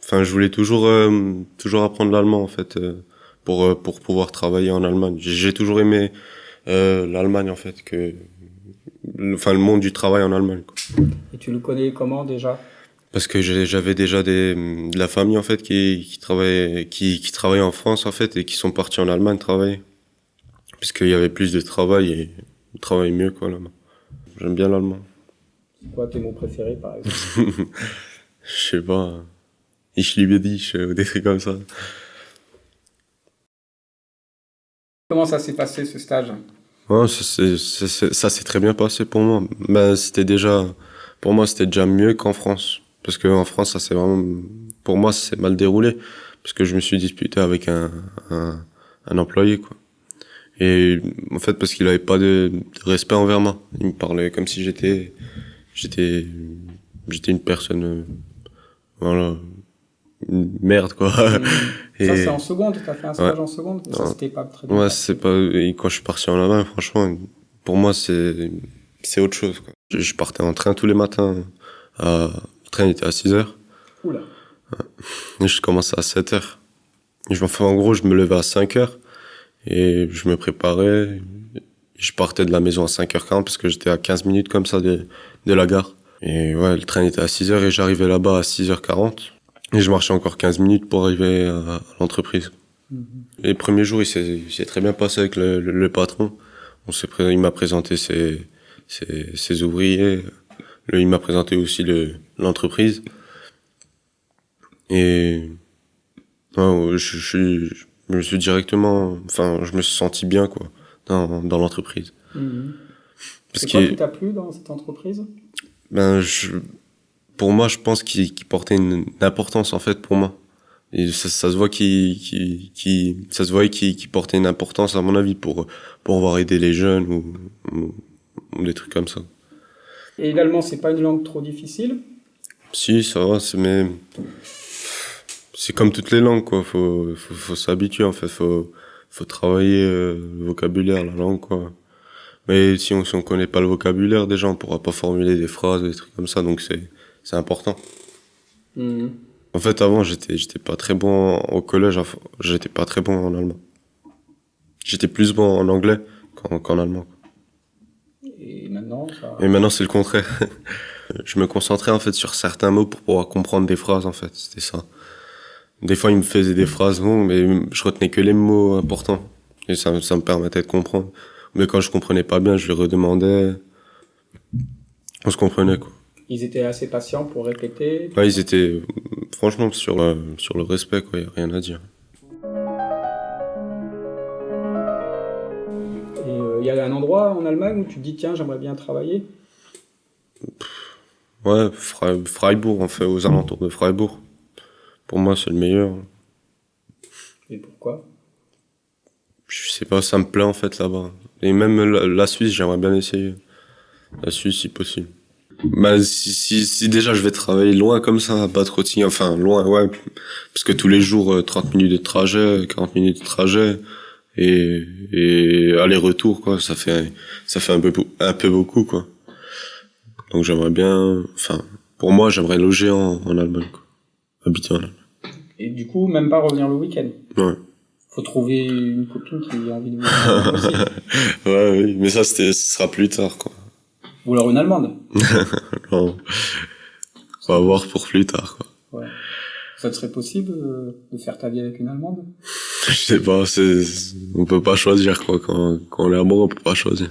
Enfin, je voulais toujours apprendre l'allemand en fait, pour pouvoir travailler en Allemagne. J'ai toujours aimé l'Allemagne en fait, enfin le monde du travail en Allemagne, quoi. Et tu le connais comment déjà? Parce que j'avais déjà de la famille en fait qui travaillait en France en fait et qui sont partis en Allemagne travailler, puisqu'il y avait plus de travail et on travaille mieux quoi là-bas. J'aime bien l'allemand. C'est quoi tes mots préférés par exemple? Je sais pas, ich liebe dich ou des trucs comme ça. Comment ça s'est passé ce stage? Ouais, ça s'est très bien passé pour moi. Ben, pour moi, c'était déjà mieux qu'en France. Parce qu'en France, pour moi, ça s'est mal déroulé. Parce que je me suis disputé avec un employé, quoi. Et, en fait, parce qu'il avait pas de respect envers moi. Il me parlait comme si j'étais une personne, voilà, une merde, quoi. Ça c'est Et, en seconde, t'as fait un ouais. stage en seconde? Ça Ouais. c'était pas très bien Ouais, passé. c'est pas, et quand je suis parti en Allemagne, franchement, pour moi, c'est autre chose, quoi. Je partais en train tous les matins. Le train était à 6 heures. Oula. Et je commençais à 7 heures. En gros, je me levais à 5 heures. Et je me préparais. Je partais de la maison à 5h40 parce que j'étais à 15 minutes comme ça de la gare. Et ouais, le train était à 6 heures et j'arrivais là-bas à 6h40. Et je marchais encore 15 minutes pour arriver à l'entreprise. Les premiers jours, il s'est très bien passé avec le patron. Il m'a présenté ses ouvriers. Il m'a présenté aussi l'entreprise. Et ouais, je me suis directement, enfin, je me suis senti bien, quoi, dans l'entreprise. Parce C'est quoi qui que, t'a plu dans cette entreprise? ben, pour moi, je pense qu'il portait une importance, en fait, pour moi. Et ça se voit ça se voyait qu'il portait une importance, à mon avis, pour pouvoir aider les jeunes ou des trucs comme ça. Et l'allemand c'est pas une langue trop difficile? Si, ça va, mais c'est comme toutes les langues, quoi. Faut s'habituer, en fait. Faut travailler le vocabulaire, la langue, quoi. Mais si on connaît pas le vocabulaire, déjà, on pourra pas formuler des phrases, des trucs comme ça, donc c'est important. En fait, avant, j'étais pas très bon au collège, j'étais pas très bon en allemand. J'étais plus bon en anglais qu'en allemand. Et maintenant ça... Et maintenant, c'est le contraire. Je me concentrais, en fait, sur certains mots pour pouvoir comprendre des phrases, en fait. C'était ça. Des fois, il me faisait des phrases longues, mais je retenais que les mots importants. Et ça me permettait de comprendre. Mais quand je comprenais pas bien, je lui redemandais. On se comprenait, quoi. Ils étaient assez patients pour répéter. Ouais, ils étaient, franchement, sur le respect, quoi. Y a rien à dire. Et il y a un endroit en Allemagne où tu te dis tiens j'aimerais bien travailler? Ouais, Freiburg, on fait aux alentours de Freiburg. Pour moi, c'est le meilleur. Et pourquoi? Je sais pas, ça me plaît, en fait, là-bas. Et même la Suisse, j'aimerais bien essayer. La Suisse, si possible. Bah, si déjà je vais travailler loin comme ça, pas trop de enfin, loin, ouais. Parce que tous les jours, 30 minutes de trajet, 40 minutes de trajet, et aller-retour, quoi, ça fait un peu beaucoup, quoi. Donc j'aimerais bien, enfin, pour moi, j'aimerais loger en Allemagne, quoi. Habiter en Allemagne. Et du coup même pas revenir le week-end? Ouais. Faut trouver une copine qui a envie de venir aussi. Ouais, oui, mais ça, ce sera plus tard, quoi. Ou alors une Allemande. Non. On va voir pour plus tard, quoi. Ouais. Ça te serait possible de faire ta vie avec une Allemande? Je sais pas, on peut pas choisir, quoi. Quand on est amoureux, on peut pas choisir.